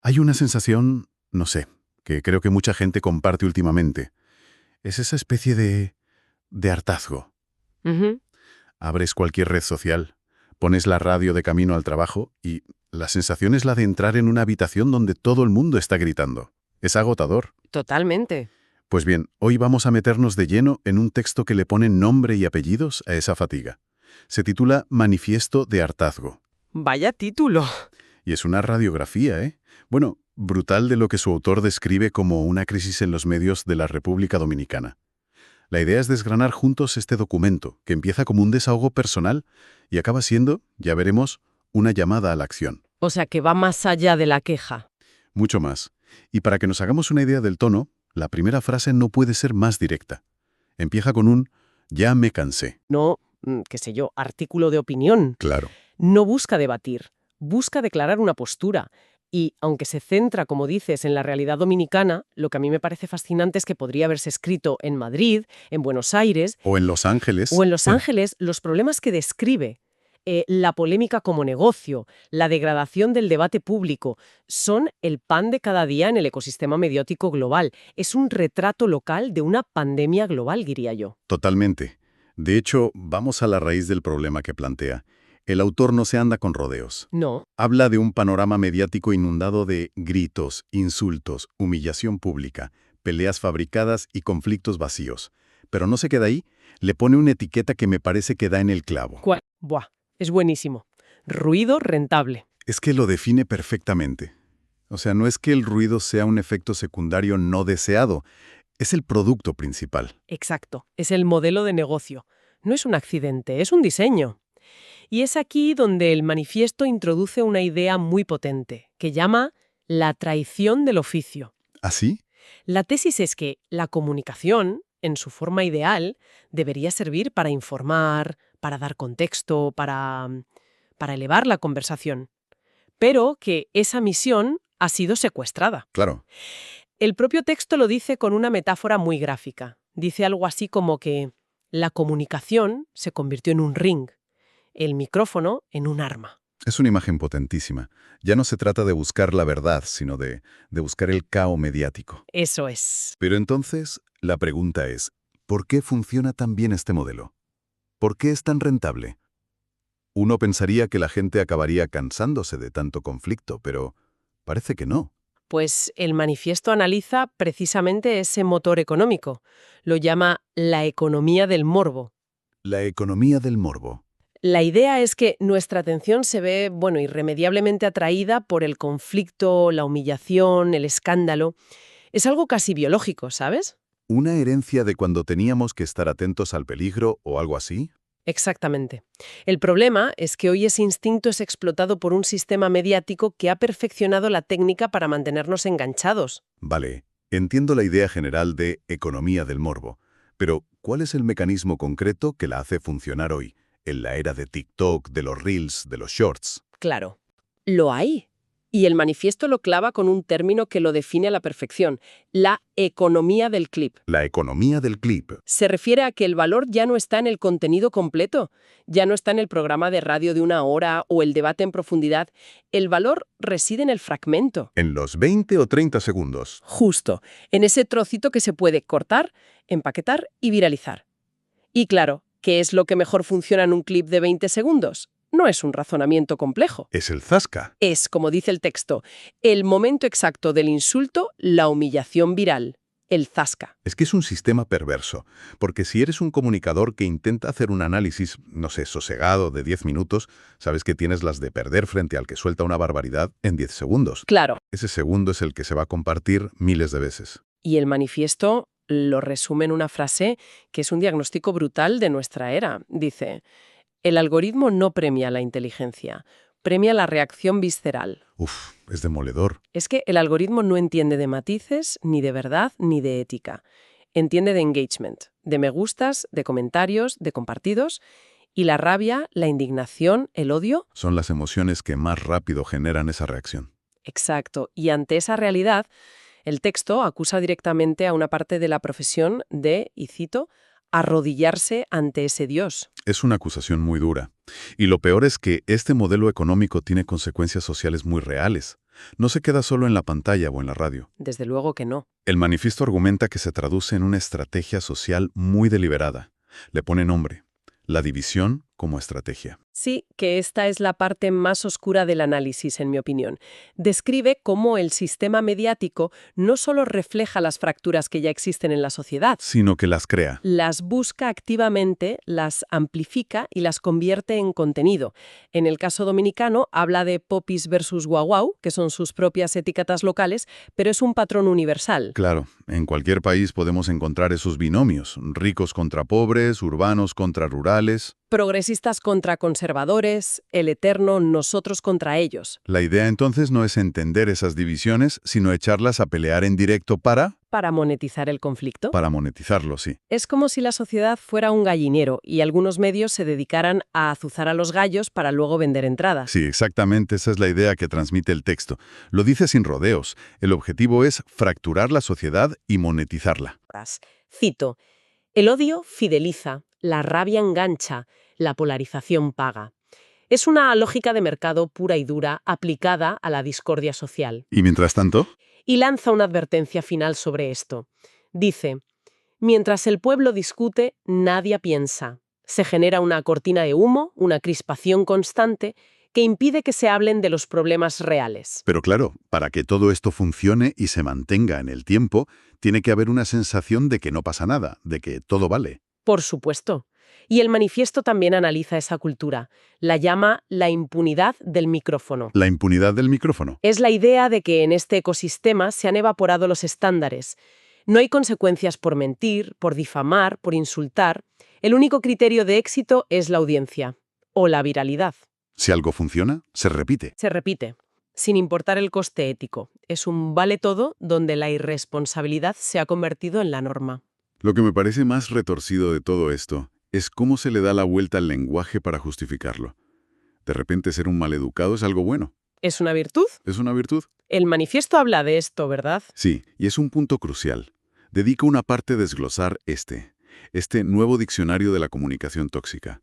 Hay una sensación, no sé, que creo que mucha gente comparte últimamente. Es esa especie de hartazgo. Ujú. Abres cualquier red social, pones la radio de camino al trabajo y la sensación es la de entrar en una habitación donde todo el mundo está gritando. Es agotador. Totalmente. Pues bien, hoy vamos a meternos de lleno en un texto que le pone nombre y apellidos a esa fatiga. Se titula Manifiesto de hartazgo. Vaya título. Y es una radiografía, ¿eh? Bueno, brutal de lo que su autor describe como una crisis en los medios de la República Dominicana. La idea es desgranar juntos este documento, que empieza como un desahogo personal y acaba siendo, ya veremos, una llamada a la acción. O sea que va más allá de la queja. Mucho más. Y para que nos hagamos una idea del tono, la primera frase no puede ser más directa. Empieza con un «ya me cansé». No, qué sé yo, artículo de opinión. Claro. No busca debatir, busca declarar una postura. Y, aunque se centra, como dices, en la realidad dominicana, lo que a mí me parece fascinante es que podría haberse escrito en Madrid, en Buenos Aires O en Los Ángeles. o en Los Ángeles, los problemas que describe, la polémica como negocio, la degradación del debate público, son el pan de cada día en el ecosistema mediático global. Es un retrato local de una pandemia global, diría yo. Totalmente. De hecho, vamos a la raíz del problema que plantea. El autor no se anda con rodeos. No, Habla de un panorama mediático inundado de gritos, insultos, humillación pública, peleas fabricadas y conflictos vacíos. Pero no se queda ahí, le pone una etiqueta que me parece que da en el clavo. ¿cuál? Buah, es buenísimo. Ruido rentable. Es que lo define perfectamente. O sea, no es que el ruido sea un efecto secundario no deseado, es el producto principal. Exacto, es el modelo de negocio. No es un accidente, es un diseño. Y es aquí donde el manifiesto introduce una idea muy potente, que llama la traición del oficio. ¿Así? La tesis es que la comunicación, en su forma ideal, debería servir para informar, para dar contexto, para elevar la conversación. Pero que esa misión ha sido secuestrada. Claro. El propio texto lo dice con una metáfora muy gráfica. Dice algo así como que la comunicación se convirtió en un ring, el micrófono en un arma. Es una imagen potentísima. Ya no se trata de buscar la verdad, sino de buscar el caos mediático. Eso es. Pero entonces, la pregunta es, ¿por qué funciona tan bien este modelo? ¿Por qué es tan rentable? Uno pensaría que la gente acabaría cansándose de tanto conflicto, pero parece que no. Pues el manifiesto analiza precisamente ese motor económico. Lo llama la economía del morbo. La economía del morbo. La idea es que nuestra atención se ve, irremediablemente atraída por el conflicto, la humillación, el escándalo. Es algo casi biológico, ¿sabes? ¿Una herencia de cuando teníamos que estar atentos al peligro o algo así? Exactamente. El problema es que hoy ese instinto es explotado por un sistema mediático que ha perfeccionado la técnica para mantenernos enganchados. Vale, entiendo la idea general de economía del morbo, pero ¿cuál es el mecanismo concreto que la hace funcionar hoy, en la era de TikTok, de los Reels, de los Shorts? Claro, lo hay. Y el manifiesto lo clava con un término que lo define a la perfección, la economía del clip. La economía del clip. Se refiere a que el valor ya no está en el contenido completo, ya no está en el programa de radio de 1 hora o el debate en profundidad. El valor reside en el fragmento. En los 20 o 30 segundos. Justo, en ese trocito que se puede cortar, empaquetar y viralizar. Y claro, ¿qué es lo que mejor funciona en un clip de 20 segundos? No es un razonamiento complejo. Es el zasca. Es, como dice el texto, el momento exacto del insulto, la humillación viral, el zasca. Es que es un sistema perverso, porque si eres un comunicador que intenta hacer un análisis, no sé, sosegado de 10 minutos, sabes que tienes las de perder frente al que suelta una barbaridad en 10 segundos. Claro. Ese segundo es el que se va a compartir miles de veces. Y el manifiesto lo resume en una frase que es un diagnóstico brutal de nuestra era. Dice, el algoritmo no premia la inteligencia, premia la reacción visceral. Uf, es demoledor. Es que el algoritmo no entiende de matices, ni de verdad, ni de ética. Entiende de engagement, de me gustas, de comentarios, de compartidos. Y la rabia, la indignación, el odio. Son las emociones que más rápido generan esa reacción. Exacto. Y ante esa realidad, el texto acusa directamente a una parte de la profesión de, y cito, arrodillarse ante ese Dios. Es una acusación muy dura. Y lo peor es que este modelo económico tiene consecuencias sociales muy reales. No se queda solo en la pantalla o en la radio. Desde luego que no. El manifiesto argumenta que se traduce en una estrategia social muy deliberada. Le pone nombre: la división como estrategia. Sí, que esta es la parte más oscura del análisis, en mi opinión. Describe cómo el sistema mediático no solo refleja las fracturas que ya existen en la sociedad, Sino que las crea. las busca activamente, las amplifica y las convierte en contenido. En el caso dominicano, habla de popis versus guau guau, que son sus propias etiquetas locales, pero es un patrón universal. Claro, en cualquier país podemos encontrar esos binomios: ricos contra pobres, urbanos contra rurales. Progresistas contra conservadores, el eterno nosotros contra ellos. La idea entonces no es entender esas divisiones, sino echarlas a pelear en directo Para monetizar el conflicto. para monetizarlo, sí. Es como si la sociedad fuera un gallinero y algunos medios se dedicaran a azuzar a los gallos para luego vender entradas. Sí, exactamente, esa es la idea que transmite el texto. Lo dice sin rodeos. El objetivo es fracturar la sociedad y monetizarla. Cito: el odio fideliza, la rabia engancha, la polarización paga. Es una lógica de mercado pura y dura aplicada a la discordia social. ¿Y mientras tanto? Y lanza una advertencia final sobre esto. Dice: mientras el pueblo discute, nadie piensa. Se genera una cortina de humo, una crispación constante, que impide que se hablen de los problemas reales. Pero claro, para que todo esto funcione y se mantenga en el tiempo, tiene que haber una sensación de que no pasa nada, de que todo vale. Por supuesto. Y el manifiesto también analiza esa cultura. La llama la impunidad del micrófono. La impunidad del micrófono. Es la idea de que en este ecosistema se han evaporado los estándares. No hay consecuencias por mentir, por difamar, por insultar. El único criterio de éxito es la audiencia o la viralidad. Si algo funciona, se repite. Se repite, sin importar el coste ético. Es un vale todo donde la irresponsabilidad se ha convertido en la norma. Lo que me parece más retorcido de todo esto es cómo se le da la vuelta al lenguaje para justificarlo. De repente ser un maleducado es algo bueno. ¿Es una virtud? ¿Es una virtud? El manifiesto habla de esto, ¿verdad? Sí, y es un punto crucial. Dedico una parte a desglosar este nuevo diccionario de la comunicación tóxica.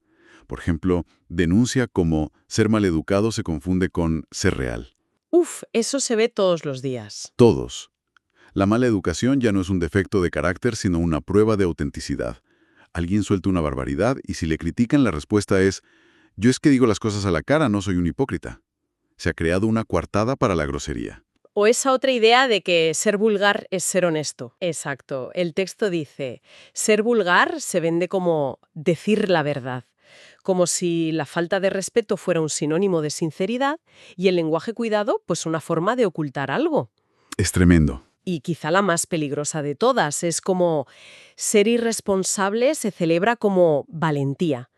Por ejemplo, denuncia como ser maleducado se confunde con ser real. Uf, eso se ve todos los días. Todos. La mala educación ya no es un defecto de carácter, sino una prueba de autenticidad. Alguien suelta una barbaridad y si le critican, la respuesta es: yo es que digo las cosas a la cara, no soy un hipócrita. Se ha creado una coartada para la grosería. O esa otra idea de que ser vulgar es ser honesto. Exacto. El texto dice: ser vulgar se vende como decir la verdad, como si la falta de respeto fuera un sinónimo de sinceridad y el lenguaje cuidado, pues una forma de ocultar algo. Es tremendo. Y quizá la más peligrosa de todas es como ser irresponsable se celebra como valentía.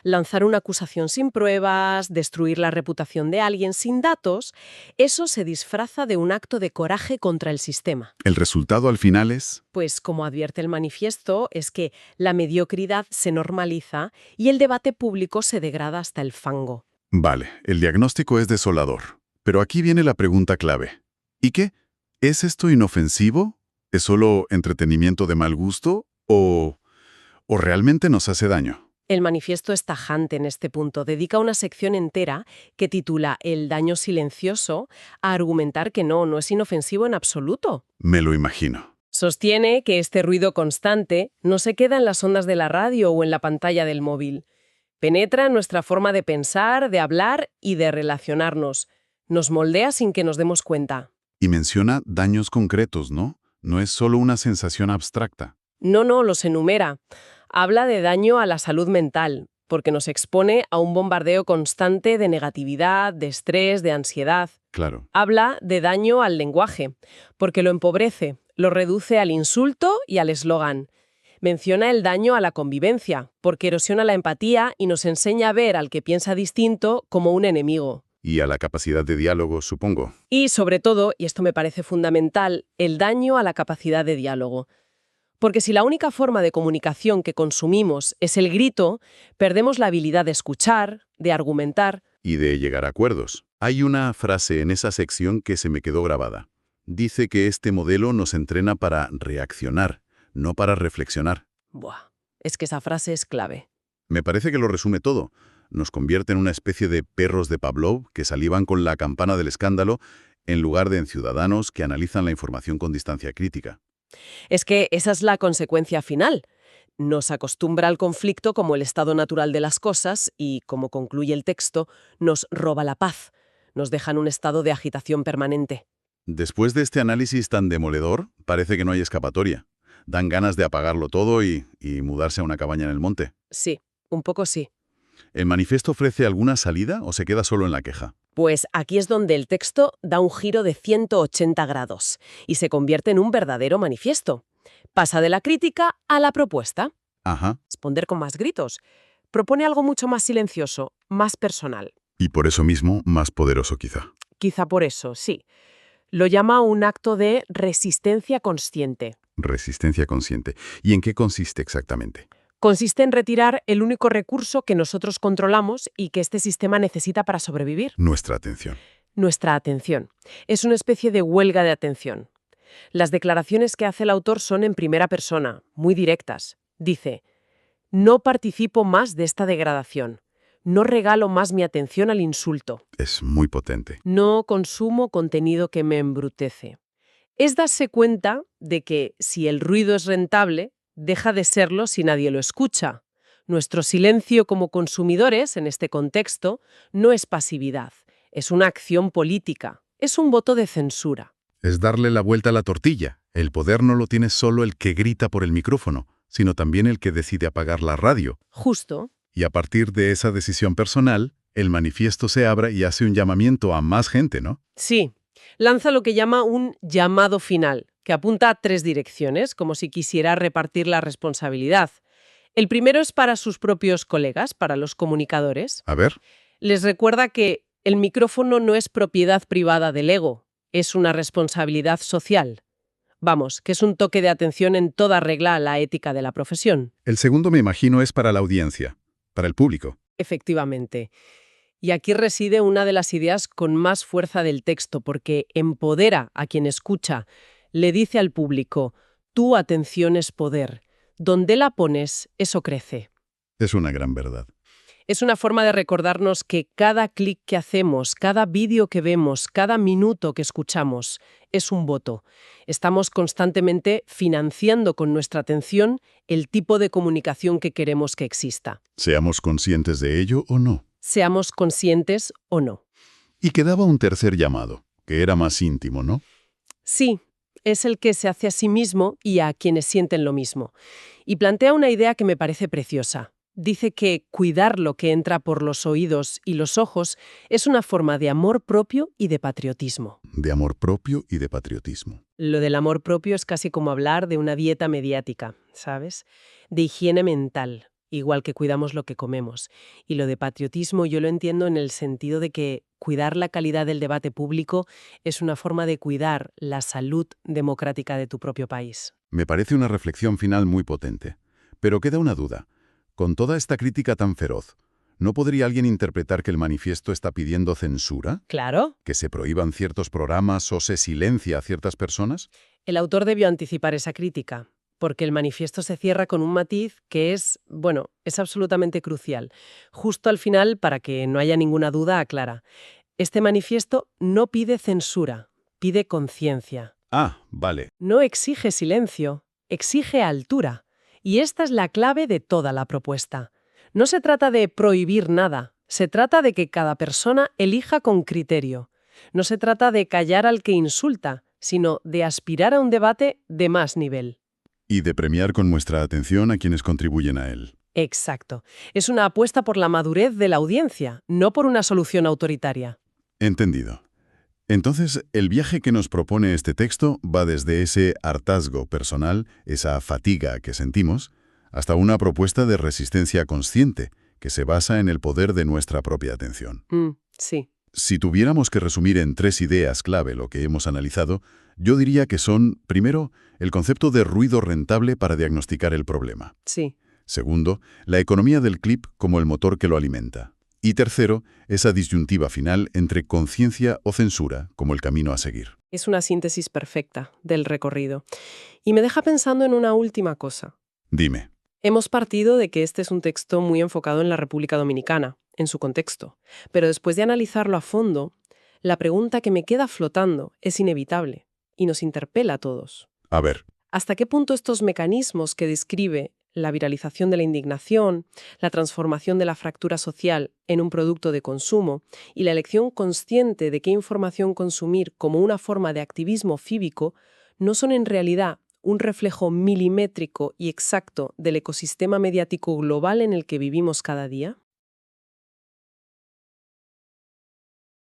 Lanzar una acusación sin pruebas, destruir la reputación de alguien sin datos, eso se disfraza de un acto de coraje contra el sistema. El resultado al final es... Pues, como advierte el manifiesto, es que la mediocridad se normaliza y el debate público se degrada hasta el fango. Vale, el diagnóstico es desolador. Pero aquí viene la pregunta clave. ¿Y qué? ¿Es esto inofensivo? ¿Es solo entretenimiento de mal gusto? ¿O realmente nos hace daño? El manifiesto es tajante en este punto. Dedica una sección entera que titula El daño silencioso a argumentar que no es inofensivo en absoluto. Me lo imagino. Sostiene que este ruido constante no se queda en las ondas de la radio o en la pantalla del móvil. Penetra en nuestra forma de pensar, de hablar y de relacionarnos. Nos moldea sin que nos demos cuenta. Y menciona daños concretos, ¿no? No es solo una sensación abstracta. No, los enumera. Habla de daño a la salud mental, porque nos expone a un bombardeo constante de negatividad, de estrés, de ansiedad. Claro. Habla de daño al lenguaje, porque lo empobrece, lo reduce al insulto y al eslogan. Menciona el daño a la convivencia, porque erosiona la empatía y nos enseña a ver al que piensa distinto como un enemigo. Y a la capacidad de diálogo, supongo. Y, sobre todo, y esto me parece fundamental, el daño a la capacidad de diálogo. Porque si la única forma de comunicación que consumimos es el grito, perdemos la habilidad de escuchar, de argumentar. Y de llegar a acuerdos. Hay una frase en esa sección que se me quedó grabada. Dice que este modelo nos entrena para reaccionar, no para reflexionar. Buah, es que esa frase es clave. Me parece que lo resume todo. Nos convierte en una especie de perros de Pavlov que salivan con la campana del escándalo en lugar de en ciudadanos que analizan la información con distancia crítica. Es que esa es la consecuencia final. Nos acostumbra al conflicto como el estado natural de las cosas y, como concluye el texto, nos roba la paz. Nos deja en un estado de agitación permanente. Después de este análisis tan demoledor, parece que no hay escapatoria. Dan ganas de apagarlo todo y mudarse a una cabaña en el monte. Sí, un poco sí. ¿El manifiesto ofrece alguna salida o se queda solo en la queja? Pues aquí es donde el texto da un giro de 180 grados y se convierte en un verdadero manifiesto. Pasa de la crítica a la propuesta. Ajá. Responder con más gritos. Propone algo mucho más silencioso, más personal. Y por eso mismo, más poderoso quizá. Quizá por eso, sí. Lo llama un acto de resistencia consciente. Resistencia consciente. ¿Y en qué consiste exactamente? Consiste en retirar el único recurso que nosotros controlamos y que este sistema necesita para sobrevivir. Nuestra atención. Nuestra atención. Es una especie de huelga de atención. Las declaraciones que hace el autor son en primera persona, muy directas. Dice: no participo más de esta degradación. No regalo más mi atención al insulto. Es muy potente. No consumo contenido que me embrutece. Es darse cuenta de que si el ruido es rentable, deja de serlo si nadie lo escucha. Nuestro silencio como consumidores, en este contexto, no es pasividad, es una acción política, es un voto de censura. Es darle la vuelta a la tortilla. El poder no lo tiene solo el que grita por el micrófono, sino también el que decide apagar la radio. Justo. Y a partir de esa decisión personal, el manifiesto se abre y hace un llamamiento a más gente, ¿no? Sí, lanza lo que llama un llamado final, que apunta a 3 direcciones, como si quisiera repartir la responsabilidad. El primero es para sus propios colegas, para los comunicadores. A ver. Les recuerda que el micrófono no es propiedad privada del ego, es una responsabilidad social. Vamos, que es un toque de atención en toda regla a la ética de la profesión. El segundo, me imagino, es para la audiencia, para el público. Efectivamente. Y aquí reside una de las ideas con más fuerza del texto, porque empodera a quien escucha, le dice al público: tu atención es poder. Donde la pones, eso crece. Es una gran verdad. Es una forma de recordarnos que cada clic que hacemos, cada vídeo que vemos, cada minuto que escuchamos, es un voto. Estamos constantemente financiando con nuestra atención el tipo de comunicación que queremos que exista. Seamos conscientes de ello o no. Seamos conscientes o no. Y quedaba un tercer llamado, que era más íntimo, ¿no? Sí, es el que se hace a sí mismo y a quienes sienten lo mismo. Y plantea una idea que me parece preciosa. Dice que cuidar lo que entra por los oídos y los ojos es una forma de amor propio y de patriotismo. De amor propio y de patriotismo. Lo del amor propio es casi como hablar de una dieta mediática, ¿sabes? De higiene mental, igual que cuidamos lo que comemos. Y lo de patriotismo yo lo entiendo en el sentido de que cuidar la calidad del debate público es una forma de cuidar la salud democrática de tu propio país. Me parece una reflexión final muy potente. Pero queda una duda. Con toda esta crítica tan feroz, ¿no podría alguien interpretar que el manifiesto está pidiendo censura? Claro. ¿Que se prohíban ciertos programas o se silencia a ciertas personas? El autor debió anticipar esa crítica, porque el manifiesto se cierra con un matiz que es absolutamente crucial. Justo al final, para que no haya ninguna duda, aclara: este manifiesto no pide censura, pide conciencia. Ah, vale. No exige silencio, exige altura. Y esta es la clave de toda la propuesta. No se trata de prohibir nada, se trata de que cada persona elija con criterio. No se trata de callar al que insulta, sino de aspirar a un debate de más nivel. Y de premiar con nuestra atención a quienes contribuyen a él. Exacto. Es una apuesta por la madurez de la audiencia, no por una solución autoritaria. Entendido. Entonces, el viaje que nos propone este texto va desde ese hartazgo personal, esa fatiga que sentimos, hasta una propuesta de resistencia consciente, que se basa en el poder de nuestra propia atención. Sí. Si tuviéramos que resumir en 3 ideas clave lo que hemos analizado, yo diría que son, primero, el concepto de ruido rentable para diagnosticar el problema. Sí. Segundo, la economía del clip como el motor que lo alimenta. Y tercero, esa disyuntiva final entre conciencia o censura como el camino a seguir. Es una síntesis perfecta del recorrido. Y me deja pensando en una última cosa. Dime. Hemos partido de que este es un texto muy enfocado en la República Dominicana, en su contexto. Pero después de analizarlo a fondo, La pregunta que me queda flotando es inevitable y nos interpela a todos. A ver, ¿Hasta qué punto estos mecanismos que describe la viralización de la indignación, la transformación de la fractura social en un producto de consumo y la elección consciente de qué información consumir como una forma de activismo cívico no son en realidad un reflejo milimétrico y exacto del ecosistema mediático global en el que vivimos cada día?